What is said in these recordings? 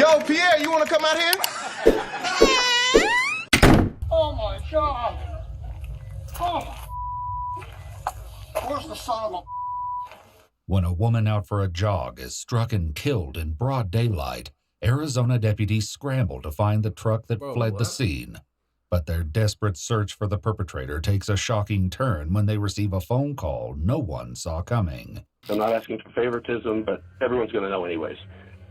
Yo, Pierre, you want to come out here? Oh my God. Oh. Where's the son of a... When a woman out for a jog is struck and killed in broad daylight, Arizona deputies scramble to find the truck that fled the scene. But their desperate search for the perpetrator takes a shocking turn when they receive a phone call no one saw coming. I'm not asking for favoritism, but everyone's going to know anyways.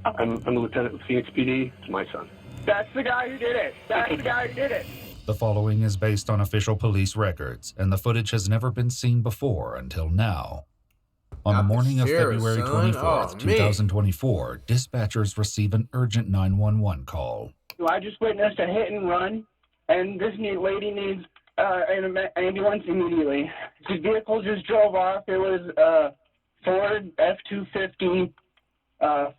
I'm a lieutenant with Phoenix PD. It's my son. That's the guy who did it. That's the guy who did it. The following is based on official police records, and the footage has never been seen before until now. On the morning of February 24th, 2024, dispatchers receive an urgent 911 call. I just witnessed a hit and run, and this lady needs an ambulance immediately. The vehicle just drove off. It was a Ford F-250,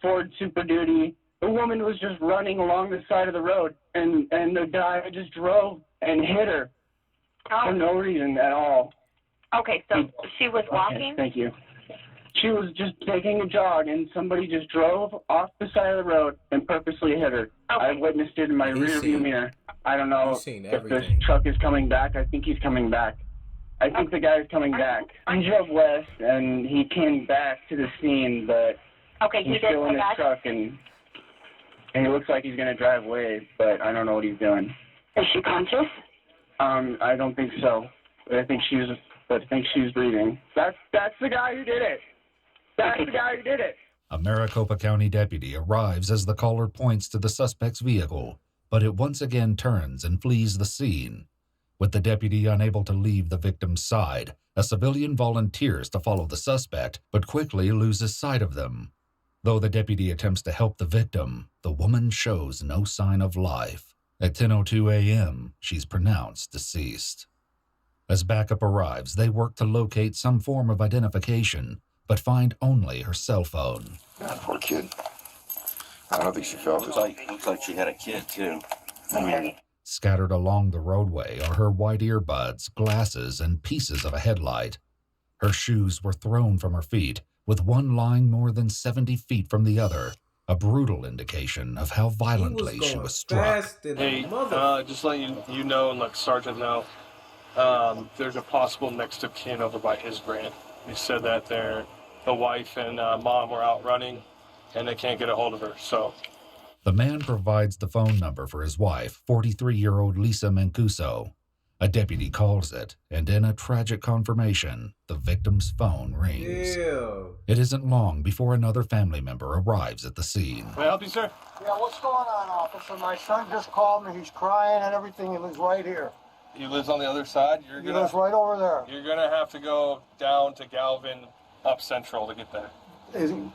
Ford Super Duty. The woman was just running along the side of the road, and the guy just drove and hit her for no reason at all. Okay, so she was walking? Okay, thank you. She was just taking a jog, and somebody just drove off the side of the road and purposely hit her. Okay. I witnessed it in my rearview mirror. I don't know if this truck is coming back. I think he's coming back. I think the guy is coming back. He drove west, and he came back to the scene, but he's still in his truck, and he looks like he's going to drive away, but I don't know what he's doing. Is she conscious? I don't think so. But I think she was breathing. That's the guy who did it. That's the guy who did it. A Maricopa County deputy arrives as the caller points to the suspect's vehicle, but it once again turns and flees the scene. With the deputy unable to leave the victim's side, a civilian volunteers to follow the suspect, but quickly loses sight of them. Though the deputy attempts to help the victim, the woman shows no sign of life. At 10:02 a.m., she's pronounced deceased. As backup arrives, they work to locate some form of identification, but find only her cell phone. God, poor kid. I don't think she felt it. Looks like she had a kid, too. Scattered along the roadway are her white earbuds, glasses, and pieces of a headlight. Her shoes were thrown from her feet, with one lying more than 70 feet from the other, a brutal indication of how violently she was struck. Hey, just letting you know and let Sergeant know, there's a possible next of kin over by his grant. He said that the wife and mom were out running, and they can't get a hold of her, so... The man provides the phone number for his wife, 43-year-old Lisa Mancuso. A deputy calls it, and in a tragic confirmation, the victim's phone rings. Ew. It isn't long before another family member arrives at the scene. May I help you, sir? Yeah, what's going on, officer? My son just called me. He's crying and everything. He lives right here. He lives on the other side? He lives right over there. You're going to have to go down to Galvin, up Central to get there. Is he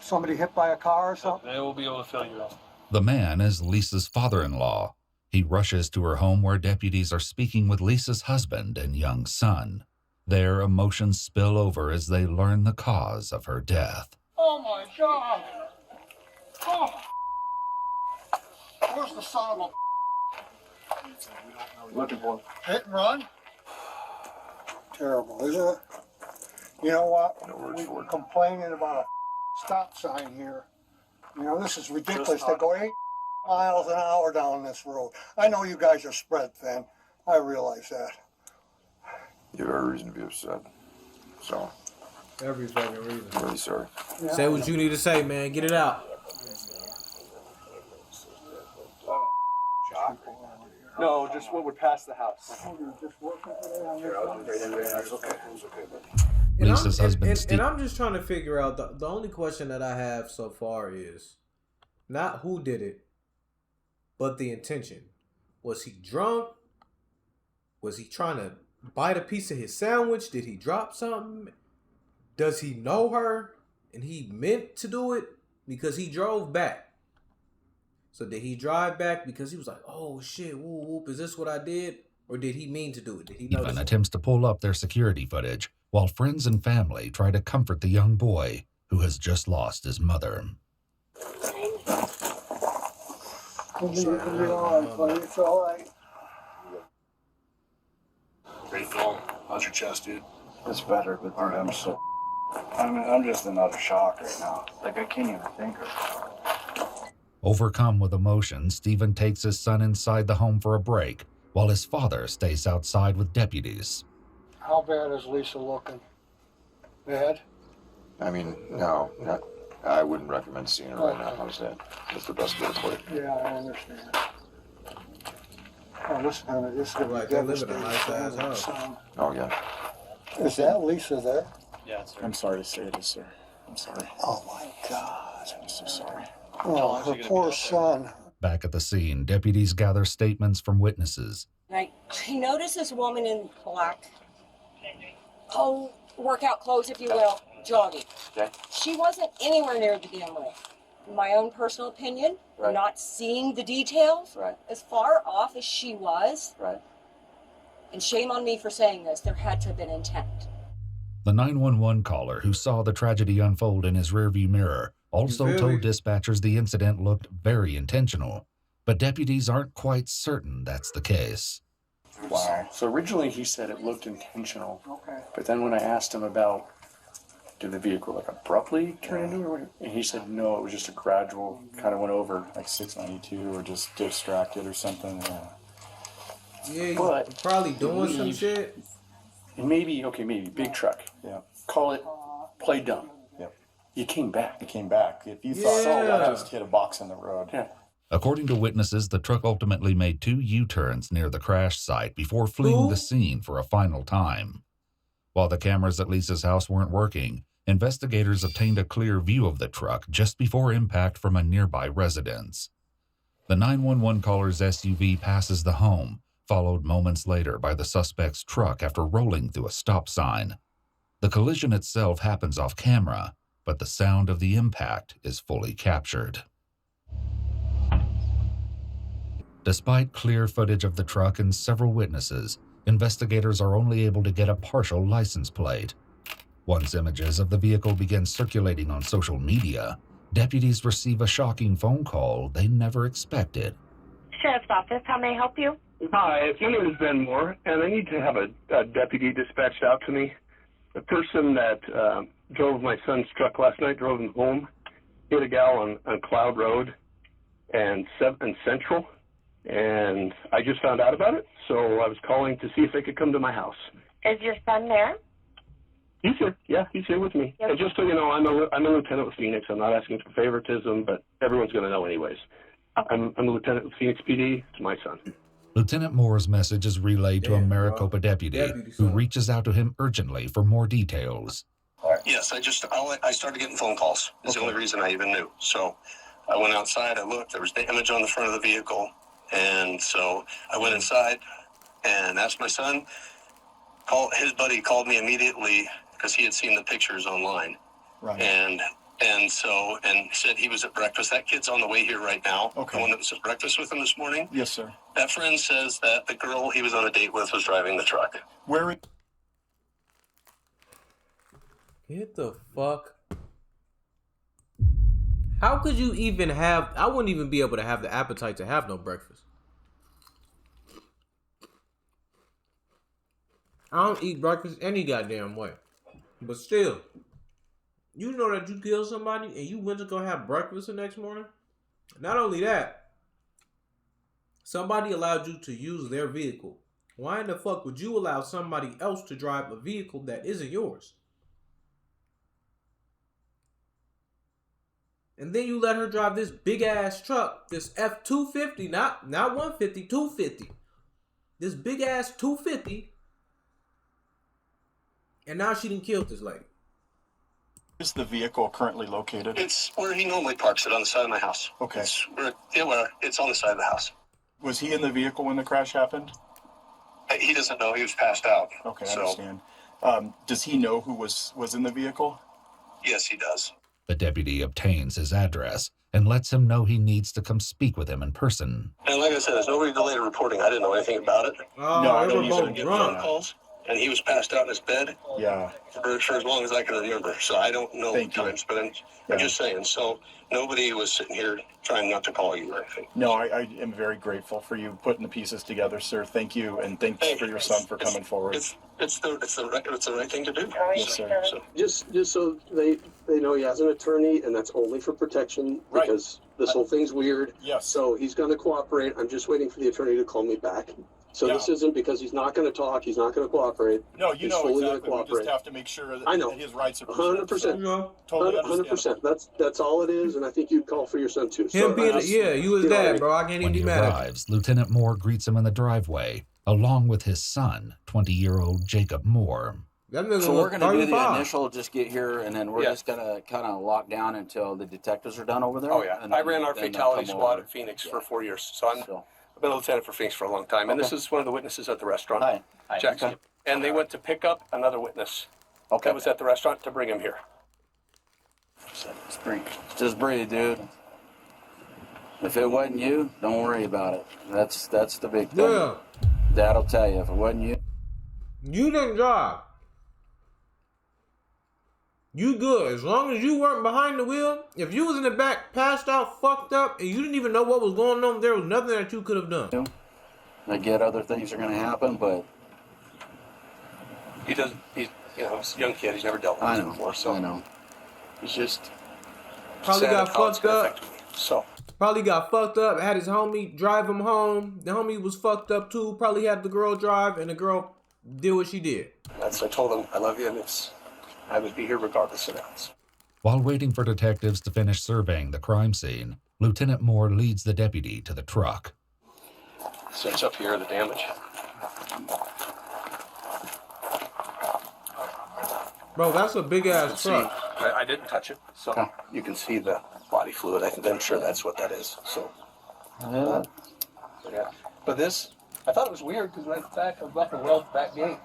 somebody hit by a car or something? They will be able to fill you in. The man is Lisa's father-in-law. He rushes to her home where deputies are speaking with Lisa's husband and young son. Their emotions spill over as they learn the cause of her death. Oh my God! Oh! Where's the son of a... Looking for him. Hit and run? Terrible, isn't it? You know what? We were complaining about a stop sign here. You know, this is ridiculous. They go 8 miles an hour down this road. I know you guys are spread thin. I realize that. You have every reason to be upset. So. Every fucking reason. I'm really sorry. Yeah. Say what you need to say, man. Get it out. No, just what would pass the house. Lisa's husband, Steve. And I'm just trying to figure out, the only question that I have so far is not who did it, but the intention. Was he drunk? Was he trying to bite a piece of his sandwich? Did he drop something? Does he know her and he meant to do it? Because he drove back. So did he drive back because he was like, oh shit, whoop, whoop, is this what I did? Or did he mean to do it? Did he know? Even attempts to pull up their security footage, while friends and family try to comfort the young boy who has just lost his mother. It's all right, buddy. It's all right. Great feeling. How's your chest, dude? It's better, but I'm so... I'm just in utter shock right now. Like, I can't even think of it. Overcome with emotion, Stephen takes his son inside the home for a break, while his father stays outside with deputies. How bad is Lisa looking? Bad? I mean, no, I wouldn't recommend seeing her right now. How's that? That's the best way to put it. Yeah, I understand. Oh, this is gonna Like be they live in a devastating. nice ass house. Oh, yeah. Is that Lisa there? Yeah, sir. I'm sorry to say this, sir. I'm sorry. Oh my God. I'm so sorry. Oh, her poor son. Back at the scene, deputies gather statements from witnesses. I noticed this woman in black, workout clothes, if you will, jogging. Okay. She wasn't anywhere near to begin with. In my own personal opinion, Right. not seeing the details, Right. as far off as she was, Right. and shame on me for saying this, there had to have been intent. The 911 caller who saw the tragedy unfold in his rearview mirror also told dispatchers the incident looked very intentional, but deputies aren't quite certain that's the case. Wow. So originally he said it looked intentional. Okay. But then when I asked him about, did the vehicle like abruptly turn into it? And he said no, it was just a gradual, kind of went over. Like 692 or just distracted or something. Yeah, But probably doing some shit. Maybe, big truck. Yeah. Call it play dumb. Yep. You came back. He came back. If you thought that just hit a box in the road. Yeah. According to witnesses, the truck ultimately made 2 U-turns near the crash site before fleeing the scene for a final time. While the cameras at Lisa's house weren't working, investigators obtained a clear view of the truck just before impact from a nearby residence. The 911 caller's SUV passes the home, followed moments later by the suspect's truck after rolling through a stop sign. The collision itself happens off camera, but the sound of the impact is fully captured. Despite clear footage of the truck and several witnesses, investigators are only able to get a partial license plate. Once images of the vehicle begin circulating on social media, deputies receive a shocking phone call they never expected. Sheriff's Office, how may I help you? Hi, my name is Ben Moore, and I need to have a deputy dispatched out to me. The person that drove my son's truck last night, drove him home, hit a gal on Cloud Road and Central, and I just found out about it, so I was calling to see if they could come to my house. Is your son there? He's here. Yeah, he's here with me. Yes. And just so you know, I'm a lieutenant with Phoenix. I'm not asking for favoritism, but everyone's going to know anyways. Okay. I'm a lieutenant with Phoenix PD. It's my son. Lieutenant Moore's message is relayed to a Maricopa deputy who reaches out to him urgently for more details. Yes, I started getting phone calls. It's the only reason I even knew. So I went outside, I looked, there was damage on the front of the vehicle. And so I went inside and asked my son. His buddy called me immediately because he had seen the pictures online. Right. And said he was at breakfast. That kid's on the way here right now. Okay. The one that was at breakfast with him this morning. Yes, sir. That friend says that the girl he was on a date with was driving the truck. Where? Get the fuck. How could you even have... I wouldn't even be able to have the appetite to have no breakfast. I don't eat breakfast any goddamn way. But still, you know that you killed somebody and you went to go have breakfast the next morning? Not only that, somebody allowed you to use their vehicle. Why in the fuck would you allow somebody else to drive a vehicle that isn't yours? And then you let her drive this big ass truck, this F-250, not 150, 250. This big ass 250. And now she done killed this lady. Is the vehicle currently located? It's where he normally parks it, on the side of my house. Okay. It's on the side of the house. Was he in the vehicle when the crash happened? He doesn't know. He was passed out. Okay, I So, understand. Does he know who was in the vehicle? yes, he does. The deputy obtains his address and lets him know he needs to come speak with him in person. And like I said, there's nobody delayed reporting. I didn't know anything about it. Oh, No, I they don't were either. both Get phone drunk. calls. and he was passed out in his bed. Yeah. For as long as I can remember. So I don't know the times, but I'm just saying. So nobody was sitting here trying not to call you or anything. No, I am very grateful for you putting the pieces together, sir. Thank you, and thanks for your son for coming forward. It's the right thing to do. Yes, sir. So just so they know he has an attorney, and that's only for protection because this whole thing's weird. Yes. So he's going to cooperate. I'm just waiting for the attorney to call me back. So this isn't because he's not going to talk. He's not going to cooperate. No, he's fully going to We cooperate. just have to make sure that, I know. that his rights are preserved. 100%. Totally 100%. That's all it is, and I think you'd call for your son too. Him being, you was dad, bro. I can't even When be he mad at you. arrives, Lieutenant Moore greets him in the driveway, along with his son, 20-year-old Jacob Moore. That nigga So we're look going to do the 35. initial, just get here, and then we're just going to kind of lock down until the detectives are done over there. Oh, yeah. And I then- ran our then they'll fatality come squad over. at Phoenix for 4 years. So I've been a lieutenant for Phoenix for a long time. And this is one of the witnesses at the restaurant. Hi. Jackson. Okay. And they went to pick up another witness Okay. that was at the restaurant to bring him here. Just breathe, dude. If it wasn't you, don't worry about it. That's the big thing. Yeah. Dad'll tell you. If it wasn't you, You didn't drive. You good. As long as you weren't behind the wheel, if you was in the back, passed out, fucked up, and you didn't even know what was going on, there was nothing that you could have done. I get other things are going to happen, but He's a young kid. He's never dealt with this before. So I know. He's just Probably sad got how it's fucked gonna up. affect me. So Probably got fucked up, had his homie drive him home. The homie was fucked up too. Probably had the girl drive, and the girl did what she did. I told him I love you, and I would be here regardless of that. While waiting for detectives to finish surveying the crime scene, Lieutenant Moore leads the deputy to the truck. So it's up here, the damage. Bro, that's a big ass truck. I didn't touch it, so you can see the body fluid. I'm sure that's what that is. So, yeah. But this, I thought it was weird because right back, I was about to weld the back gate,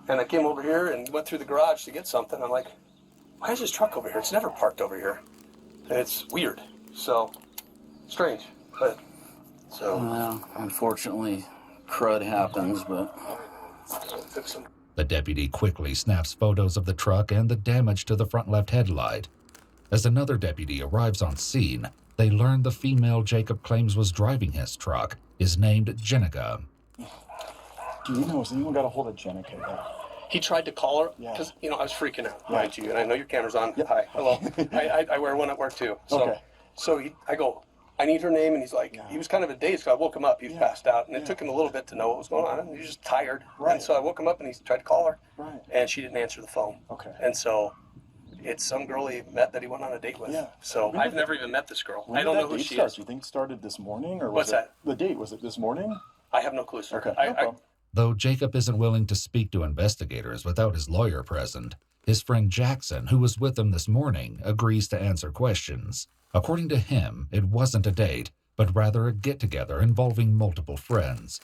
and I came over here and went through the garage to get something. I'm like, why is this truck over here? It's never parked over here, and it's weird. So, strange, but so. Well, unfortunately, crud happens, but. The deputy quickly snaps photos of the truck and the damage to the front left headlight. As another deputy arrives on scene, they learn the female Jacob claims was driving his truck is named Jenica. Do you know, has anyone got a hold of Jenica yet? He tried to call her because I was freaking out, mind you, and I know your camera's on. Hi, hello. I wear one at work too. So, I go, I need her name, and he's like, he was kind of a dazed. I woke him up. He was passed out, and it took him a little bit to know what was going on. He was just tired, and so I woke him up, and he tried to call her, and she didn't answer the phone. And so it's some girl he met that he went on a date with. So I've never even met this girl. I don't know who she is. Do you think it started this morning, or What's that? The date, was it this morning? I have no clue, sir. Okay, no problem. Though Jacob isn't willing to speak to investigators without his lawyer present, his friend Jackson, who was with him this morning, agrees to answer questions. According to him, it wasn't a date, but rather a get-together involving multiple friends.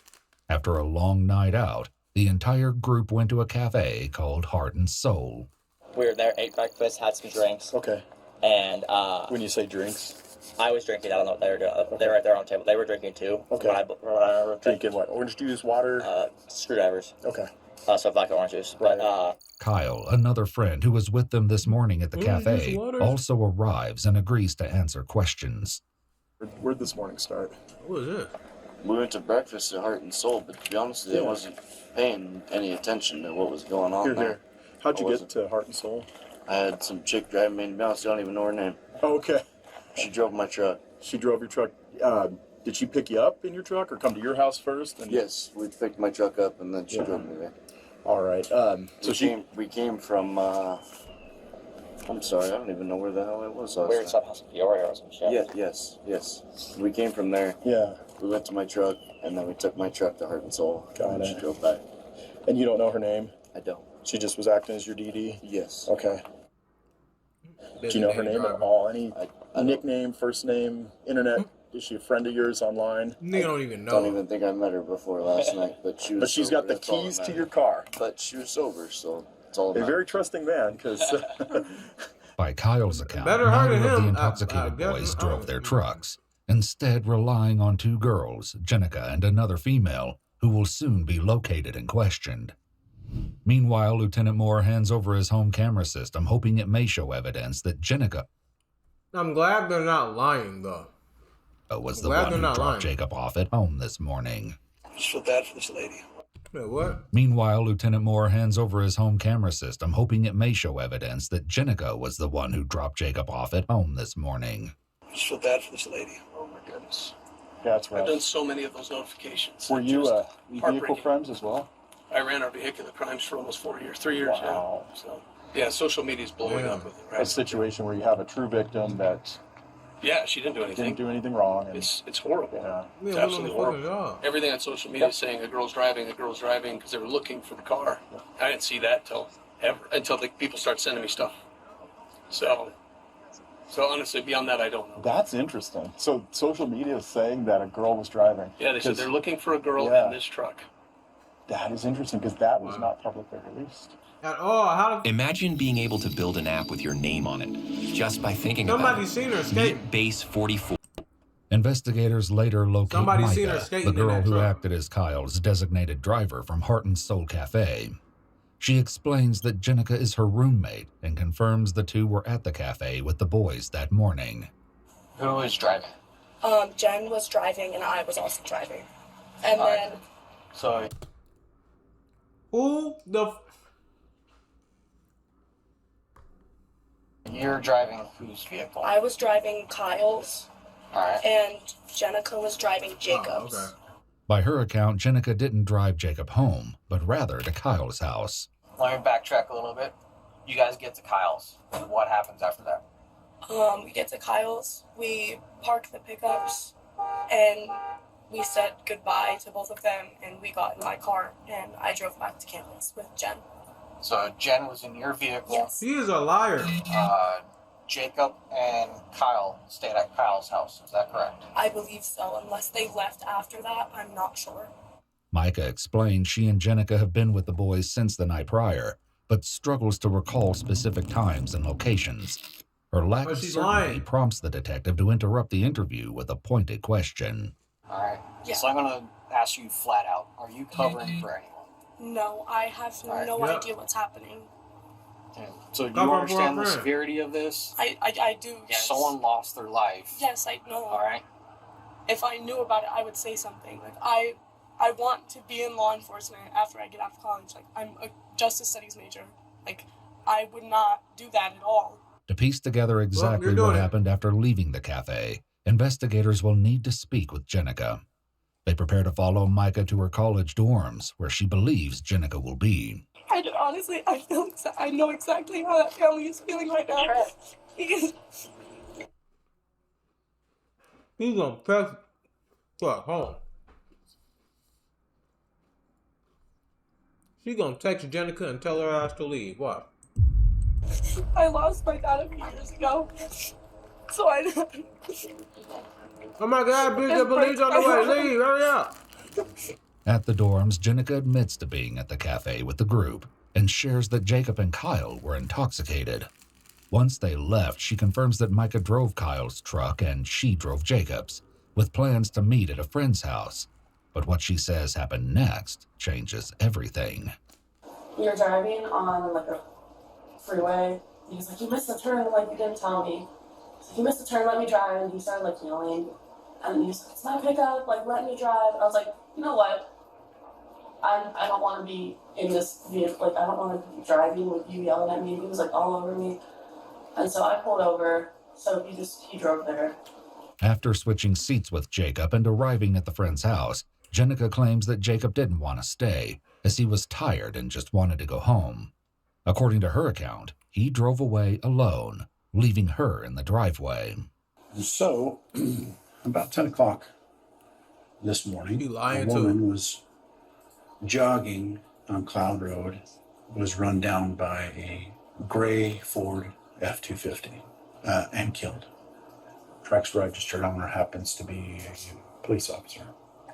After a long night out, the entire group went to a cafe called Heart and Soul. We were there, ate breakfast, had some drinks. Okay. And when you say drinks, I was drinking. I don't know what they were doing. They were right there on the table. They were drinking too. Okay. When I drinking what? Orange juice, water? Screwdrivers. Okay. So vodka, orange juice. But Kyle, another friend who was with them this morning at the cafe, also arrives and agrees to answer questions. Where'd this morning start? What was it? We went to breakfast at Heart and Soul, but to be honest with you, I wasn't paying any attention to what was going on there. How'd you get to Heart and Soul? I had some chick driving me, and to be honest, I don't even know her name. Oh, okay. She drove my truck. She drove your truck. Did she pick you up in your truck or come to your house first? Yes, we picked my truck up and then she drove me there. All right. We came from, I'm sorry, I don't even know where the hell it was. we were in some house in Peoria or some shit. Yes. We came from there. Yeah. We went to my truck and then we took my truck to Heart and Soul. Got it. She drove back. And you don't know her name? I don't. She just was acting as your DD? Yes. Okay. Do you know her name at all? Any nickname, first name, internet? Is she a friend of yours online? Nigga don't even know. Don't even think I met her before last night, but she was. But she's sober, got the that's all keys that to matters. your car. But she was sober, so it's all. A very trusting man, because. By Kyle's account, Better her neither than of the him. intoxicated I guess- boys drove their trucks, instead relying on two girls, Jenica and another female, who will soon be located and questioned. Meanwhile, Lieutenant Moore hands over his home camera system, hoping it may show evidence that Jenica I'm glad they're not lying, though. was the one who dropped Jacob off at home this morning. I just feel bad for this lady. Wait, what? Meanwhile, Lieutenant Moore hands over his home camera system, hoping it may show evidence that Jenica was the one who dropped Jacob off at home this morning. I just feel bad for this lady. Oh my goodness. Yeah, that's right. I've done so many of those notifications. Were you vehicle crimes as well? I ran our vehicular crimes for almost 4 years, 3 years. Wow. Yeah. So yeah, social media is blowing up with it. Right? A situation where you have a true victim that she didn't do anything. Didn't do anything wrong. And it's horrible. Yeah. It's absolutely horrible. Everything on social media is saying a girl's driving because they were looking for the car. Yeah. I didn't see that until the people start sending me stuff. So honestly, beyond that, I don't know. That's interesting. So social media is saying that a girl was driving. Yeah, they said they're looking for a girl in this truck. That is interesting because that was not publicly released. At all. Imagine being able to build an app with your name on it just by thinking about it. Somebody's seen her escape. Base 44. Investigators later locate Somebody's seen her Micah, skating the in girl that who truck. acted as Kyle's designated driver from Heart and Soul Cafe. She explains that Jenica is her roommate and confirms the two were at the cafe with the boys that morning. Who was driving? Jen was driving and I was also driving. And then... So... Who the... You're driving whose vehicle? I was driving Kyle's. Alright. And Jenica was driving Jacob's. Oh, okay. By her account, Jenica didn't drive Jacob home, but rather to Kyle's house. Let me backtrack a little bit. You guys get to Kyle's. What happens after that? We get to Kyle's, we park the pickups, and we said goodbye to both of them, and we got in my car, and I drove back to campus with Jen. So Jen was in your vehicle. Yes. He is a liar. Jacob and Kyle stayed at Kyle's house. Is that correct? I believe so, unless they left after that, I'm not sure. Micah explains she and Jenica have been with the boys since the night prior, but struggles to recall specific times and locations. Her lack of certainty prompts the detective to interrupt the interview with a pointed question. All right. Yeah. So I'm going to ask you flat out. Are you covering for anyone? No, I have no idea what's happening. Okay. So do you understand the severity of this? I do, yes. Someone lost their life. Yes, I know. All right. If I knew about it, I would say something. Like, I want to be in law enforcement after I get out of college. Like, I'm a justice studies major. Like, I would not do that at all. To piece together exactly what happened after leaving the cafe, investigators will need to speak with Jenica. They prepare to follow Micah to her college dorms, where she believes Jenica will be. Honestly, I know exactly how that family is feeling right now. Because he's gonna text home. She gonna text Jenica and tell her ass to leave. What? I lost my dad a few years ago. So oh my God, bitch, the police on the way. Leave, hurry up. At the dorms, Jenica admits to being at the cafe with the group and shares that Jacob and Kyle were intoxicated. Once they left, she confirms that Micah drove Kyle's truck and she drove Jacob's, with plans to meet at a friend's house. But what she says happened next changes everything. You're driving on like a freeway. He was like, you missed a turn, like you didn't tell me. So you missed a turn, let me drive. And he started like yelling. And he was like, it's my pickup, like let me drive. And I was like, you know what? I don't want to be in this vehicle. Like I don't want to be driving with you yelling at me. He was like all over me. And so I pulled over. So he drove there. After switching seats with Jacob and arriving at the friend's house, Jenica claims that Jacob didn't want to stay, as he was tired and just wanted to go home. According to her account, he drove away alone, leaving her in the driveway. So, about 10 o'clock this morning, a woman was jogging on Cloud Road, was run down by a gray Ford F-250 and killed. Truck's registered owner happens to be a police officer.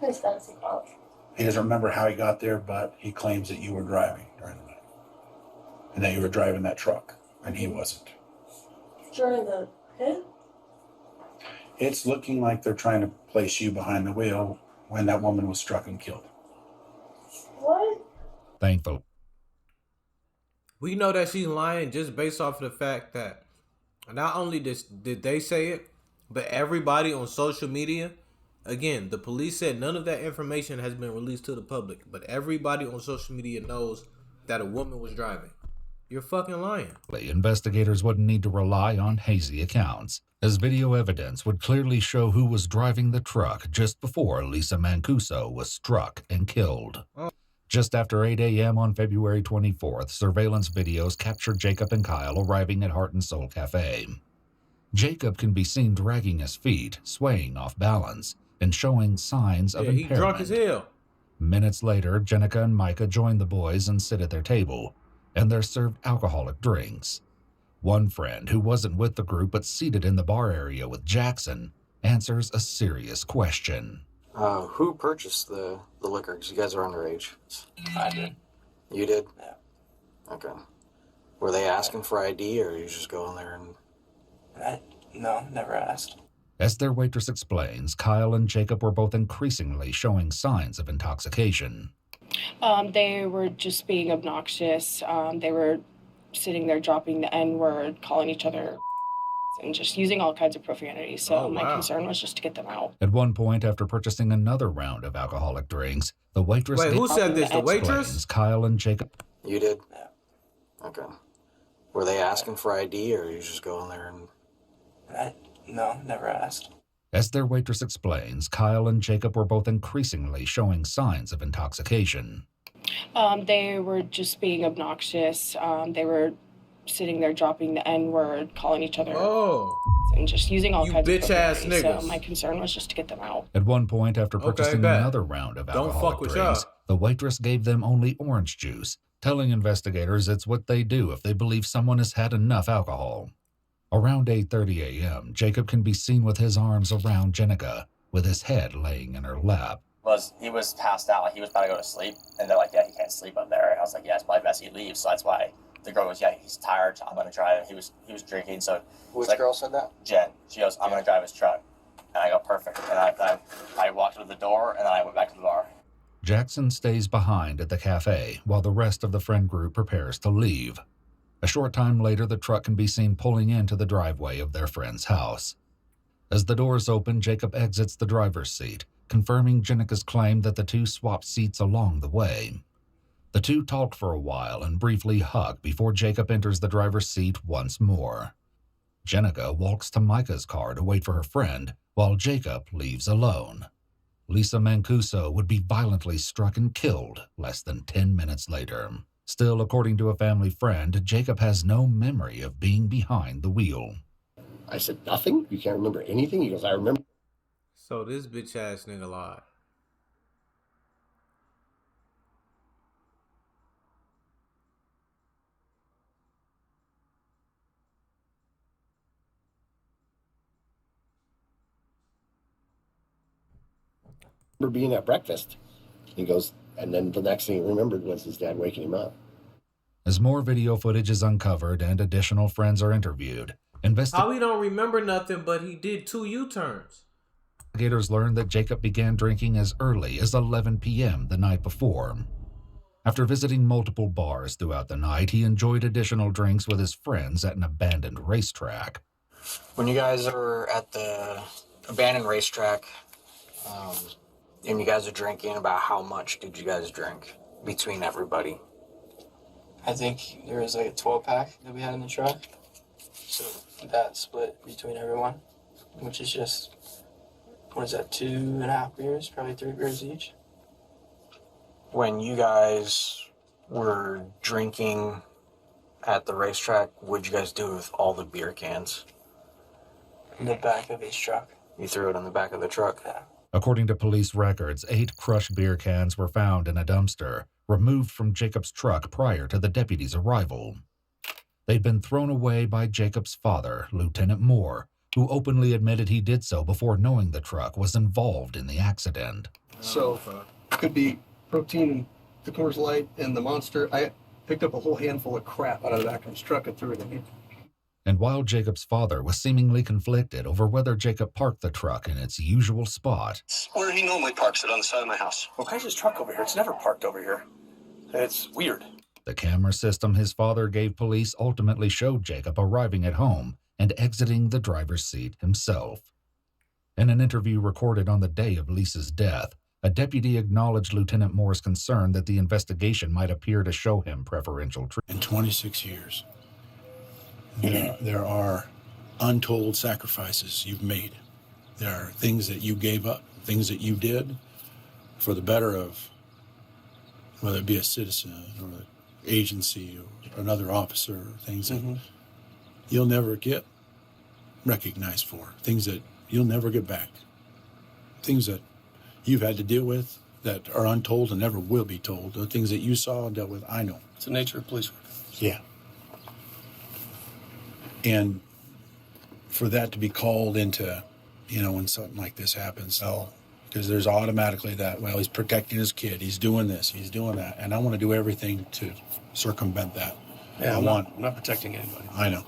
His fancy car. He doesn't remember how he got there, but he claims that you were driving during the night. And that you were driving that truck, and he wasn't. During the hit? It's looking like they're trying to place you behind the wheel when that woman was struck and killed. What? We know that she's lying just based off of the fact that not only did they say it, but everybody on social media, again, the police said none of that information has been released to the public, but everybody on social media knows that a woman was driving. You're fucking lying. Investigators wouldn't need to rely on hazy accounts, as video evidence would clearly show who was driving the truck just before Lisa Mancuso was struck and killed. Just after 8 a.m. on February 24th, surveillance videos captured Jacob and Kyle arriving at Heart and Soul Cafe. Jacob can be seen dragging his feet, swaying off balance, and showing signs of impairment. He drunk as hell. Minutes later, Jenica and Micah join the boys and sit at their table, and they're served alcoholic drinks. One friend, who wasn't with the group but seated in the bar area with Jackson, answers a serious question. Who purchased the liquor? Because you guys are underage. I did. You did? Yeah. Okay. Were they asking for ID, or you just go in there and... No, never asked. As their waitress explains, Kyle and Jacob were both increasingly showing signs of intoxication. They were just being obnoxious. They were sitting there dropping the N-word, calling each other and just using all kinds of profanity. So my concern was just to get them out. At one point, after purchasing another round of alcoholic drinks, the waitress... Wait, who said this? The waitress? Kyle and Jacob... You did? Yeah. Okay. Were they asking for ID, or you just go in there and... No, never asked. As their waitress explains, Kyle and Jacob were both increasingly showing signs of intoxication. They were just being obnoxious. They were sitting there dropping the N-word, calling each other and just using all kinds of profanity. So my concern was just to get them out. At one point, after purchasing another round of alcoholic drinks, the waitress gave them only orange juice, telling investigators it's what they do if they believe someone has had enough alcohol. Around 8:30 a.m., Jacob can be seen with his arms around Jenica, with his head laying in her lap. He was passed out, like he was about to go to sleep, and they're like, yeah, he can't sleep up there. And I was like, yeah, it's probably best he leaves. So that's why the girl goes, yeah, he's tired, I'm gonna drive. He was drinking, so which girl said that? Jen. She goes, I'm gonna drive his truck. And I go, perfect. And I walked to the door, and then I went back to the bar. Jackson stays behind at the cafe while the rest of the friend group prepares to leave. A short time later, the truck can be seen pulling into the driveway of their friend's house. As the doors open, Jacob exits the driver's seat, confirming Jenica's claim that the two swapped seats along the way. The two talk for a while and briefly hug before Jacob enters the driver's seat once more. Jenica walks to Micah's car to wait for her friend, while Jacob leaves alone. Lisa Mancuso would be violently struck and killed less than 10 minutes later. Still, according to a family friend, Jacob has no memory of being behind the wheel. I said, nothing? You can't remember anything? He goes, I remember. So this bitch ass nigga lied. Being at breakfast. He goes, and then the next thing he remembered was his dad waking him up. As more video footage is uncovered and additional friends are interviewed, how he don't remember nothing, but he did 2 U-turns. Investigators learned that Jacob began drinking as early as 11 p.m. the night before. After visiting multiple bars throughout the night, he enjoyed additional drinks with his friends at an abandoned racetrack. When you guys are at the abandoned racetrack, and you guys are drinking, about how much did you guys drink between everybody? I think there was like a 12-pack that we had in the truck. So that split between everyone, which is just, what is that, 2.5 beers? Probably 3 beers each. When you guys were drinking at the racetrack, what'd you guys do with all the beer cans? In the back of his truck. You threw it in the back of the truck? Yeah. According to police records, 8 crushed beer cans were found in a dumpster, removed from Jacob's truck prior to the deputies' arrival. They'd been thrown away by Jacob's father, Lieutenant Moore, who openly admitted he did so before knowing the truck was involved in the accident. So, could be protein, the Coors Light, and the Monster. I picked up a whole handful of crap out of the back of his truck and threw it in here. And while Jacob's father was seemingly conflicted over whether Jacob parked the truck in its usual spot, Where he normally parks it, on the side of my house. Well, why is his truck over here? It's never parked over here. It's weird. The camera system his father gave police ultimately showed Jacob arriving at home and exiting the driver's seat himself. In an interview recorded on the day of Lisa's death, a deputy acknowledged Lieutenant Moore's concern that the investigation might appear to show him preferential treatment. In 26 years, there are untold sacrifices you've made. There are things that you gave up, things that you did for the better of, whether it be a citizen or an agency or another officer, or things that you'll never get recognized for, things that you'll never get back, things that you've had to deal with that are untold and never will be told, the things that you saw and dealt with. I know. It's the nature of police work. Yeah. And for that to be called into, when something like this happens, because there's automatically that, well, he's protecting his kid, he's doing this, he's doing that, and I want to do everything to circumvent that. Yeah, I'm not protecting anybody. I know.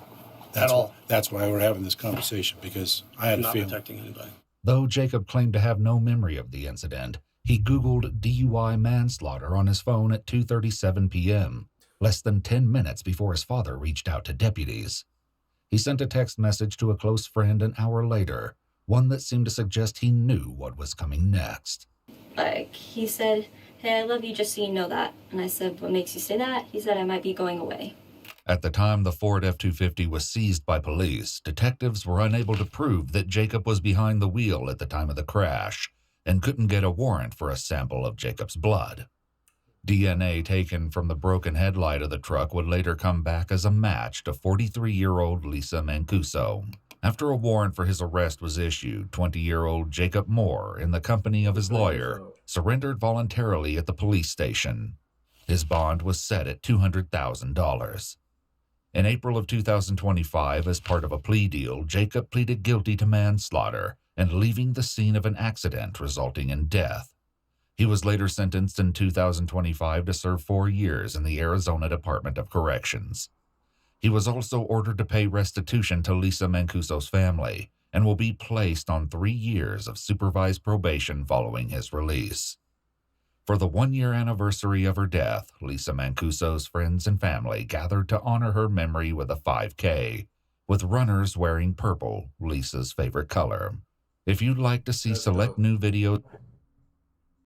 That's why we're having this conversation, because I had a feeling. Not protecting anybody. Though Jacob claimed to have no memory of the incident, he Googled DUI manslaughter on his phone at 2:37 p.m., less than 10 minutes before his father reached out to deputies. He sent a text message to a close friend an hour later, one that seemed to suggest he knew what was coming next. He said, "Hey, I love you, just so you know that." And I said, "What makes you say that?" He said, "I might be going away." At the time the Ford F-250 was seized by police, detectives were unable to prove that Jacob was behind the wheel at the time of the crash and couldn't get a warrant for a sample of Jacob's blood. DNA taken from the broken headlight of the truck would later come back as a match to 43-year-old Lisa Mancuso. After a warrant for his arrest was issued, 20-year-old Jacob Moore, in the company of his lawyer, surrendered voluntarily at the police station. His bond was set at $200,000. In April of 2025, as part of a plea deal, Jacob pleaded guilty to manslaughter and leaving the scene of an accident resulting in death. He was later sentenced in 2025 to serve 4 years in the Arizona Department of Corrections. He was also ordered to pay restitution to Lisa Mancuso's family and will be placed on 3 years of supervised probation following his release. For the 1-year anniversary of her death, Lisa Mancuso's friends and family gathered to honor her memory with a 5K, with runners wearing purple, Lisa's favorite color. If you'd like to see select new videos